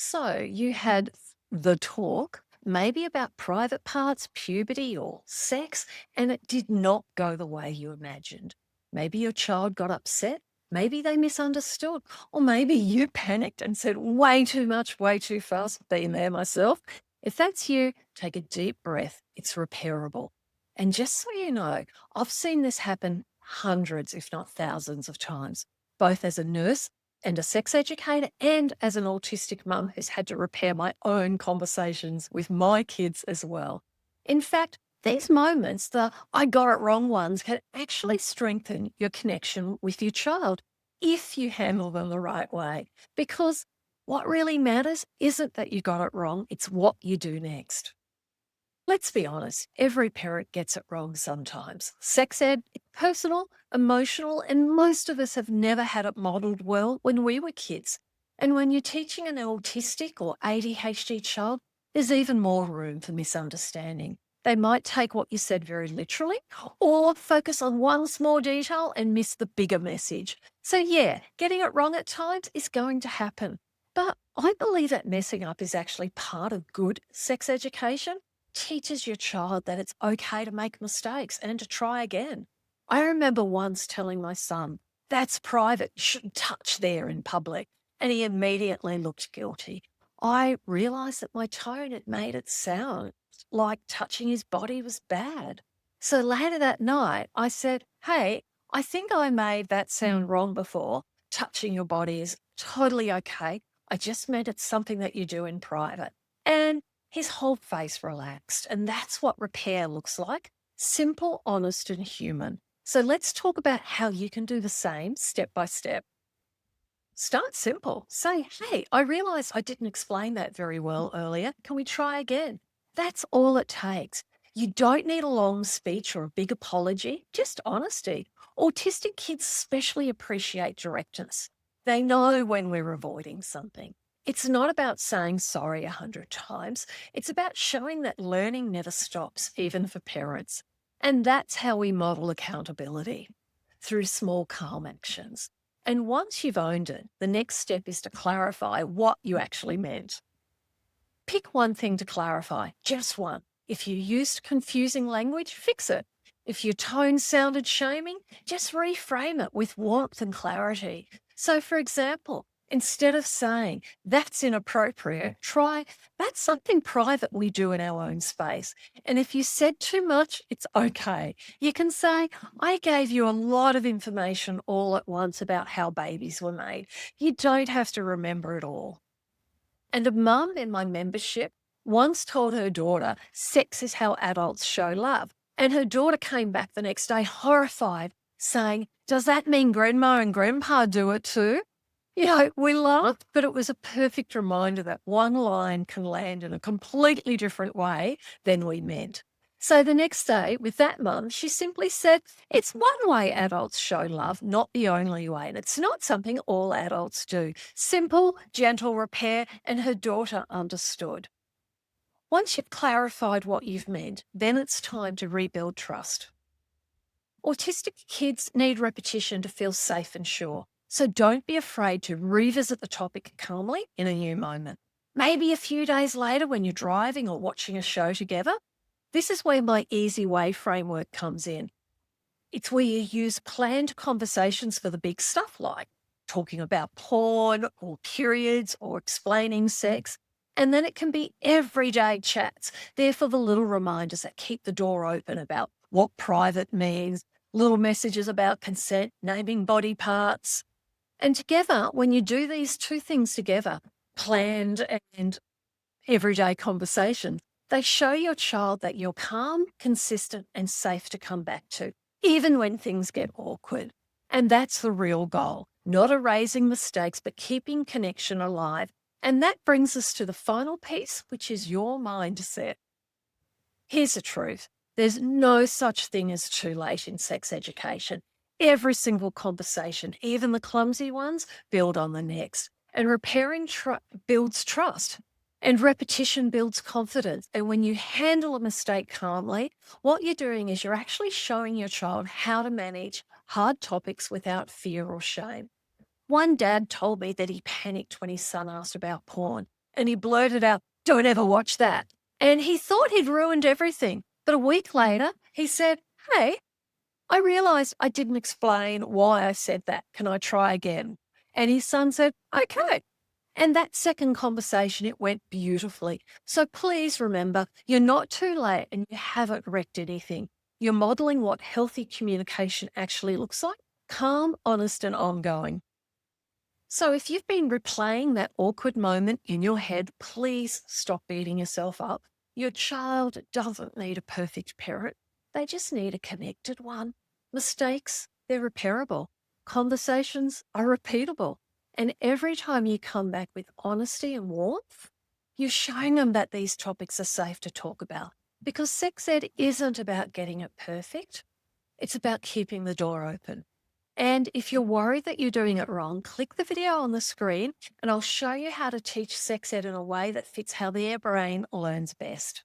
So you had the talk, maybe about private parts, puberty, or sex, and it did not go the way you imagined. Maybe your child got upset. Maybe they misunderstood. Or maybe you panicked and said way too much, way too fast. Been there myself. If that's you, take a deep breath. It's repairable. And just so you know, I've seen this happen hundreds, if not thousands of times, both as a nurse and a sex educator and as an autistic mum who's had to repair my own conversations with my kids as well. In fact, these moments, the I got it wrong ones, can actually strengthen your connection with your child if you handle them the right way. Because what really matters isn't that you got it wrong, it's what you do next. Let's be honest, every parent gets it wrong sometimes. Sex ed, it's personal, emotional, and most of us have never had it modeled well when we were kids. And when you're teaching an autistic or ADHD child, there's even more room for misunderstanding. They might take what you said very literally or focus on one small detail and miss the bigger message. So, yeah, getting it wrong at times is going to happen. But I believe that messing up is actually part of good sex education. Teaches your child that it's okay to make mistakes and to try again. I remember once telling my son, that's private, you shouldn't touch there in public. And he immediately looked guilty. I realized that my tone had made it sound like touching his body was bad. So later that night, I said, hey, I think I made that sound wrong before. Touching your body is totally okay. I just meant it's something that you do in private. And his whole face relaxed, and that's what repair looks like: simple, honest, and human. So let's talk about how you can do the same step by step. Start simple. Say, hey, I realize I didn't explain that very well earlier. Can we try again? That's all it takes. You don't need a long speech or a big apology, just honesty. Autistic kids especially appreciate directness. They know when we're avoiding something. It's not about saying sorry 100 times. It's about showing that learning never stops, even for parents. And that's how we model accountability through small, calm actions. And once you've owned it, the next step is to clarify what you actually meant. Pick one thing to clarify, just one. If you used confusing language, fix it. If your tone sounded shaming, just reframe it with warmth and clarity. So, for example, instead of saying, that's inappropriate, try, that's something private we do in our own space. And if you said too much, it's okay. You can say, I gave you a lot of information all at once about how babies were made. You don't have to remember it all. And a mum in my membership once told her daughter, sex is how adults show love. And her daughter came back the next day horrified, saying, does that mean grandma and grandpa do it too? You know, we laughed, but it was a perfect reminder that one line can land in a completely different way than we meant. So the next day, with that mum, she simply said, it's one way adults show love, not the only way. And it's not something all adults do. Simple, gentle repair, and her daughter understood. Once you've clarified what you've meant, then it's time to rebuild trust. Autistic kids need repetition to feel safe and sure. So don't be afraid to revisit the topic calmly in a new moment. Maybe a few days later when you're driving or watching a show together. This is where my Easy Way framework comes in. It's where you use planned conversations for the big stuff like talking about porn or periods or explaining sex. And then it can be everyday chats, there for the little reminders that keep the door open about what private means, little messages about consent, naming body parts. And together, when you do these two things together, planned and everyday conversations, they show your child that you're calm, consistent, and safe to come back to, even when things get awkward. And that's the real goal, not erasing mistakes, but keeping connection alive. And that brings us to the final piece, which is your mindset. Here's the truth. There's no such thing as too late in sex education. Every single conversation, even the clumsy ones, build on the next. And repairing builds trust. And repetition builds confidence. And when you handle a mistake calmly, what you're doing is you're actually showing your child how to manage hard topics without fear or shame. One dad told me that he panicked when his son asked about porn. And he blurted out, "Don't ever watch that." And he thought he'd ruined everything. But a week later, he said, "Hey, I realized I didn't explain why I said that. Can I try again?" And his son said, "Okay." And that second conversation, it went beautifully. So please remember, you're not too late and you haven't wrecked anything. You're modeling what healthy communication actually looks like: calm, honest, and ongoing. So if you've been replaying that awkward moment in your head, please stop beating yourself up. Your child doesn't need a perfect parent. They just need a connected one. Mistakes, they're repairable. Conversations are repeatable. And every time you come back with honesty and warmth, you're showing them that these topics are safe to talk about. Because sex ed isn't about getting it perfect. It's about keeping the door open. And if you're worried that you're doing it wrong, click the video on the screen and I'll show you how to teach sex ed in a way that fits how their brain learns best.